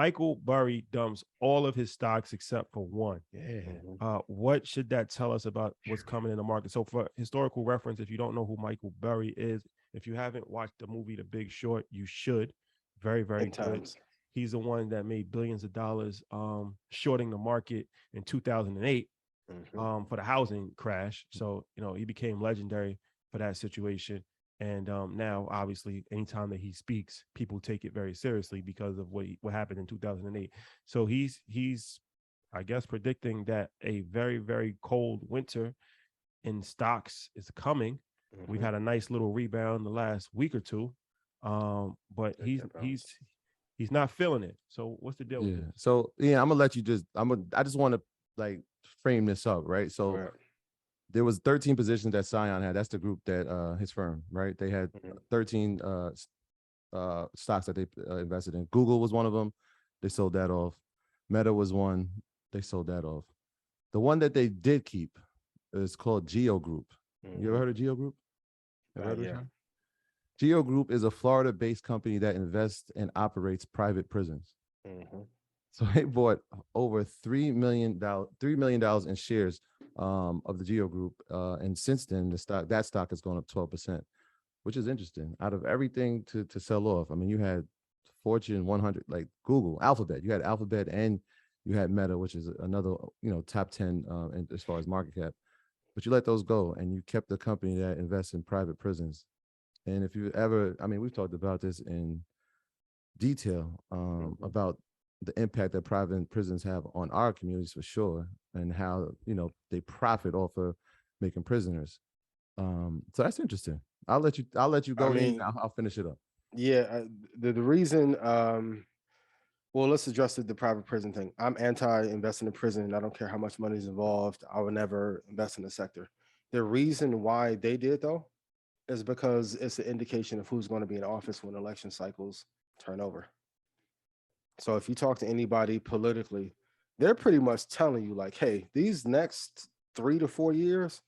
Michael Burry dumps all of his stocks except for one. What should that tell us about what's coming in the market? So, for historical reference, if you don't know who Michael Burry is, if you haven't watched the movie The Big Short, you should. Very, very In good. times. He's the one that made billions of dollars shorting the market in 2008 Hmm. for the housing crash. So, he became legendary for that situation. And now, obviously, anytime that he speaks, people take it very seriously because of what happened in 2008. So he's, I guess, predicting that a very, very cold winter in stocks is coming. We've Hmm. had a nice little rebound the last week or two, but Take he's that he's bounce. he's not feeling it. So what's the deal with Yeah. this? So yeah, I'm gonna let you just. I just want to like frame this up, right? So Right. there was 13 positions that Scion had. That's the group that his firm, right? They had Hmm. 13 stocks that they invested in. Google was one of them. They sold that off. Meta was one. They sold that off. The one that they did keep is called Geo Group. You ever Hmm. heard of Geo Group? Ever heard of it, Yeah. Sean? Geo Group is a Florida-based company that invests and operates private prisons. Hmm. So they bought over $3 million in shares of the Geo Group, and since then that stock has gone up 12%, which is interesting. Out of everything to sell off, I mean, you had Fortune 100, like Google, Alphabet. You had Alphabet and you had Meta, which is another top 10 as far as market cap. But you let those go, and you kept the company that invests in private prisons. And if you ever, I mean, we've talked about this in detail Hmm. about the impact that private prisons have on our communities for sure, and how they profit off of making prisoners. So that's interesting. I'll let you I go in. mean, I'll finish it up. yeah. The reason. Well, let's address the private prison thing. I'm anti-investing in prison. I don't care how much money is involved. I would never invest in the sector. The reason why they did though is because it's an indication of who's going to be in office when election cycles turn over. So if you talk to anybody politically, they're pretty much telling you like, hey, these next 3 to 4 years,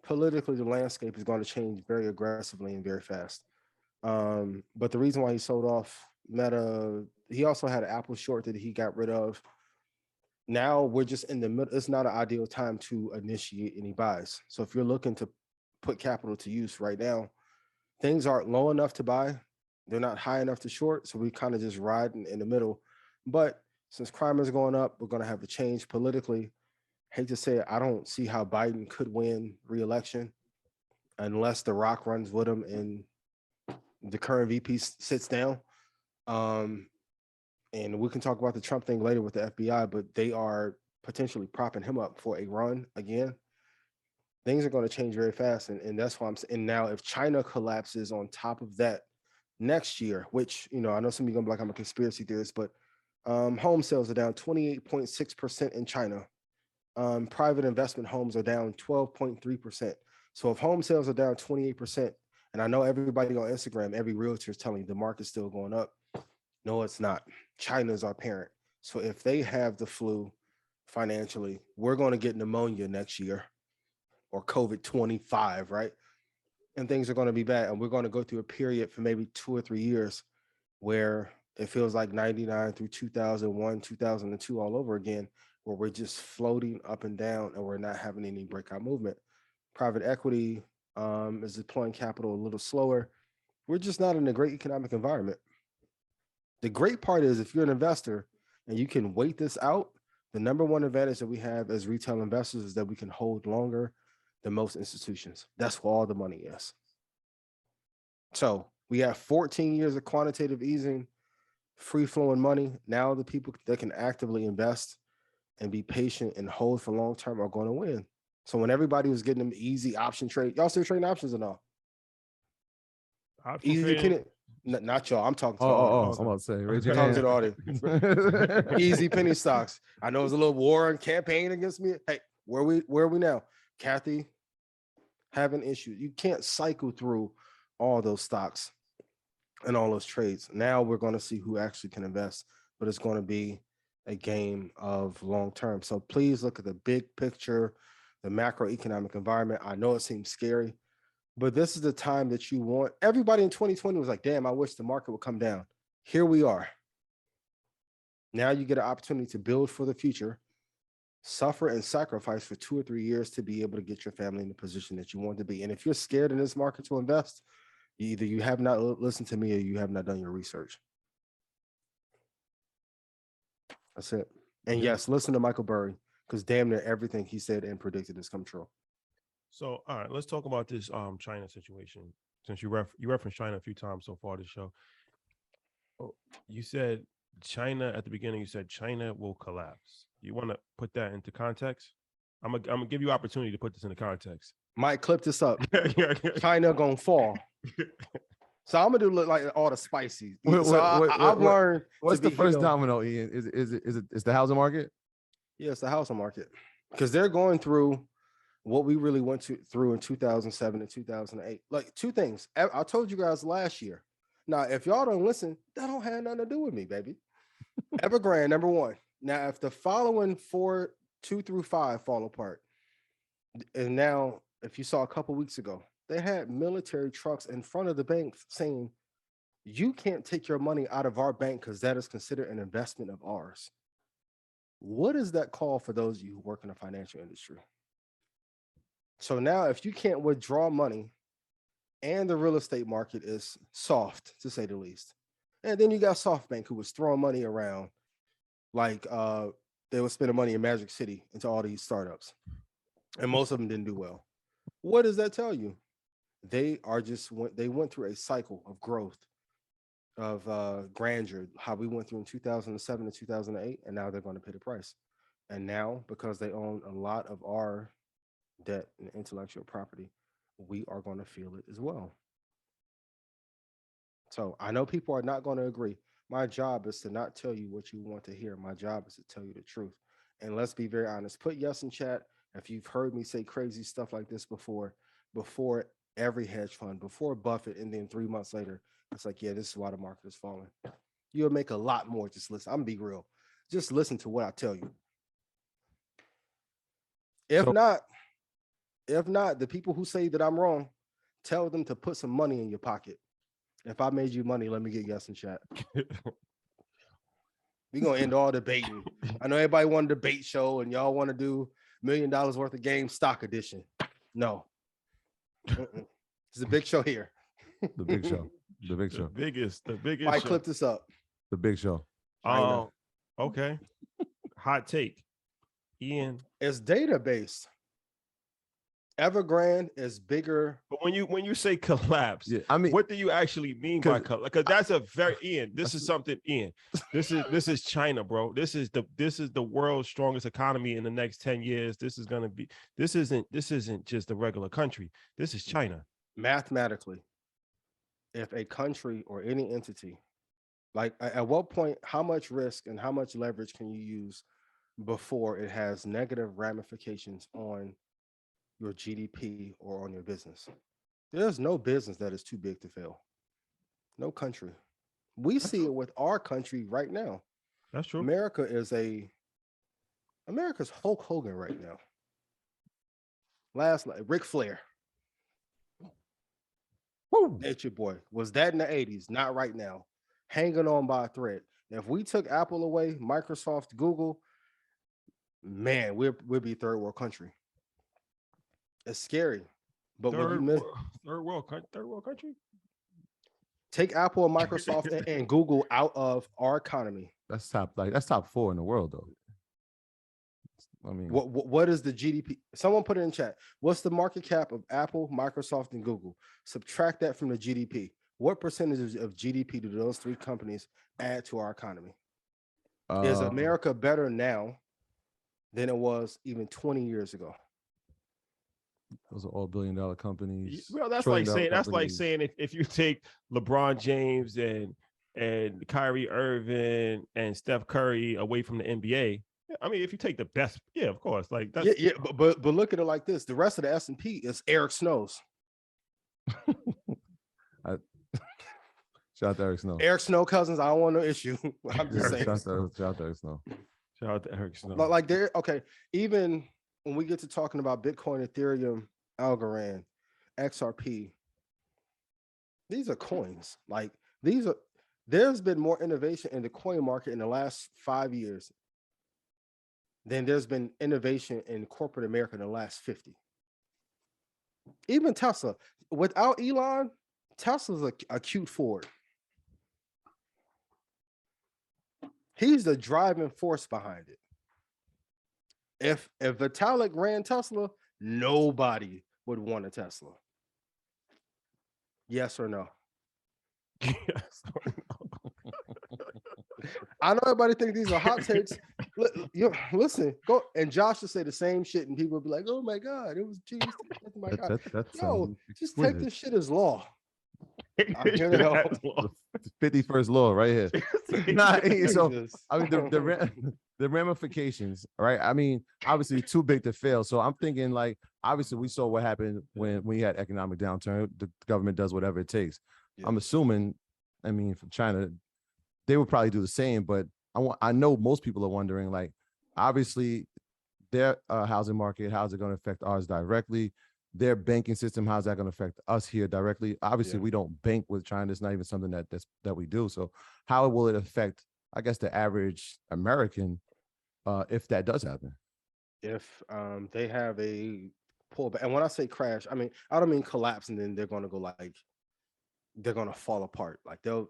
politically the landscape is going to change very aggressively and very fast. But the reason why he sold off Meta, he also had an Apple short that he got rid of. Now we're just in the middle. It's not an ideal time to initiate any buys. So if you're looking to put capital to use right now, things aren't low enough to buy. They're not high enough to short. So we kind of just ride in the middle. But since crime is going up, we're going to have a change politically. Hate to say it, I don't see how Biden could win re-election unless The Rock runs with him and the current VP sits down. Um, and we can talk about the Trump thing later with the FBI, but they are potentially propping him up for a run again. Things are going to change very fast, and that's why I'm saying now if China collapses on top of that next year, which I know some of you gonna be like I'm a conspiracy theorist, but home sales are down 28.6% in China. Private investment homes are down 12.3%. So if home sales are down 28%, and I know everybody on Instagram, every realtor is telling you the market's still going up. No, it's not. China is our parent. So if they have the flu financially, we're going to get pneumonia next year or COVID 25, right? And things are going to be bad. And we're going to go through a period for maybe 2 or 3 years where it feels like 99 through 2001, 2002 all over again, where we're just floating up and down and we're not having any breakout movement. Private equity is deploying capital a little slower. We're just not in a great economic environment. The great part is if you're an investor and you can wait this out, the number one advantage that we have as retail investors is that we can hold longer than most institutions. That's where all the money is. So we have 14 years of quantitative easing, free flowing money. Now the people that can actively invest and be patient and hold for long term are going to win. So when everybody was getting them easy option trade, y'all still trading options or no? Option Easy trading. penny, not y'all. I'm talking to Oh, the oh, audience. oh! I'm Okay. about to say, raise your Talking hand. to the audience. Easy penny stocks. I know it's a little war and campaign against me. Hey, where are we now? Kathy having issues. You can't cycle through all those stocks and all those trades. Now we're going to see who actually can invest, but it's going to be a game of long term. So please look at the big picture, the macroeconomic environment. I know it seems scary, but this is the time that you want. Everybody in 2020 was like, damn, I wish the market would come down. Here we are. Now you get an opportunity to build for the future, suffer and sacrifice for 2 or 3 years to be able to get your family in the position that you want to be. And if you're scared in this market to invest, either you have not listened to me or you have not done your research. That's it. And yes, listen to Michael Burry, because damn near everything he said and predicted has come true. So, all right, let's talk about this China situation. Since you referenced China a few times so far this show. Oh, you said China at the beginning. You said China will collapse. You want to put that into context? I'm gonna give you opportunity to put this into context. Mike, clip this up. China gonna fall. So I'm gonna do look like all the spicy. I've learned. What's the first domino, Ian? Is it the housing market? Yeah, it's the housing market, because they're going through what we really went through in 2007 and 2008. Like, two things. I told you guys last year. Now, if y'all don't listen, that don't have nothing to do with me, baby. Evergrande, number one. Now, if the following 4, 2 through 5 fall apart, and now if you saw a couple weeks ago, they had military trucks in front of the bank saying, you can't take your money out of our bank because that is considered an investment of ours. What is that call for those of you who work in the financial industry? So now if you can't withdraw money and the real estate market is soft, to say the least, and then you got SoftBank, who was throwing money around like they were spending money in Magic City into all these startups, and most of them didn't do well. What does that tell you? They went through a cycle of growth, of grandeur, how we went through in 2007 and 2008, and now they're going to pay the price. And now, because they own a lot of our debt and intellectual property, we are going to feel it as well. So I know people are not going to agree. My job is to not tell you what you want to hear. My job is to tell you the truth. And let's be very honest. Put yes in chat if you've heard me say crazy stuff like this before every hedge fund, before Buffett, and then 3 months later, it's like, yeah, this is why the market is falling. You'll make a lot more. Just listen. I'm gonna be real. Just listen to what I tell you. If not, the people who say that I'm wrong, tell them to put some money in your pocket. If I made you money, let me get yes in chat. We're gonna end all debating. I know everybody want a debate show and y'all want to do $1 million worth of game stock edition. No. It's a big show here. The big show. The big show. The biggest. I clip this up. The big show. Okay. Hot take. Ian. It's data-based. Evergrande is bigger. But when you say collapse, yeah, I mean, what do you actually mean by collapse? Because that's a very Ian. This is something, Ian. This is China, bro. This is the world's strongest economy in the next 10 years. This isn't just a regular country. This is China. Mathematically, if a country or any entity, like at what point, how much risk and how much leverage can you use before it has negative ramifications on your GDP or on your business? There's no business that is too big to fail. No country. We see it with our country right now. That's true. America's Hulk Hogan right now. Last night, Ric Flair. Woo. It's your boy. Was that in the 80s? Not right now. Hanging on by a thread. If we took Apple away, Microsoft, Google, man, we'll be third world country. It's scary. But when you miss third world country? Take Apple and Microsoft and Google out of our economy. That's top 4 in the world, though. I mean, what is the GDP? Someone put it in chat. What's the market cap of Apple, Microsoft, and Google? Subtract that from the GDP. What percentage of GDP do those 3 companies add to our economy? Is America better now than it was even 20 years ago? Those are all billion-dollar companies. Well, that's like saying if you take LeBron James and Kyrie Irving and Steph Curry away from the NBA. I mean, if you take the best, yeah, of course. Like that's but look at it like this: the rest of the S&P is Eric Snow's. Shout out to Eric Snow. Eric Snow cousins. I don't want no issue. I'm just saying. Shout out to Eric Snow. Shout out to Eric Snow. Like they're okay. Even when we get to talking about Bitcoin, Ethereum, Algorand, XRP, these are coins. Like these are There's been more innovation in the coin market in the last 5 years than there's been innovation in corporate America in the last 50. Even Tesla, without Elon, Tesla's a cute Ford. He's the driving force behind it. If Vitalik ran Tesla, nobody would want a Tesla. Yes or no? Yes. I know everybody thinks these are hot takes. Listen, go and Josh will say the same shit, and people will be like, "Oh my god, it was genius!" Oh my god, yo, just take this shit as law. I'm here to help. 51st law right here. So I mean the ramifications, right? I mean, obviously too big to fail. So I'm thinking like, obviously we saw what happened when we had economic downturn. The government does whatever it takes. Yeah. I'm assuming, I mean, from China, they would probably do the same. But I know most people are wondering, like, obviously their housing market, how's it going to affect ours directly? Their banking system, how's that going to affect us here directly? Obviously, we don't bank with China. It's not even something that we do. So how will it affect, I guess, the average American if that does happen? If they have a pullback, and when I say crash, I mean, I don't mean collapse and then they're going to go like, they're going to fall apart. Like the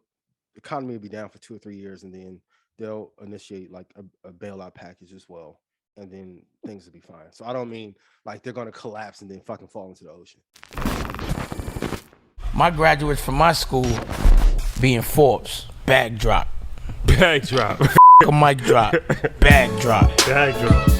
economy will be down for 2 or 3 years and then they'll initiate like a bailout package as well. And then things will be fine. So I don't mean like they're going to collapse and then fucking fall into the ocean. My graduates from my school being Forbes, bag drop. Bag drop. A mic drop, bag drop. Bag drop.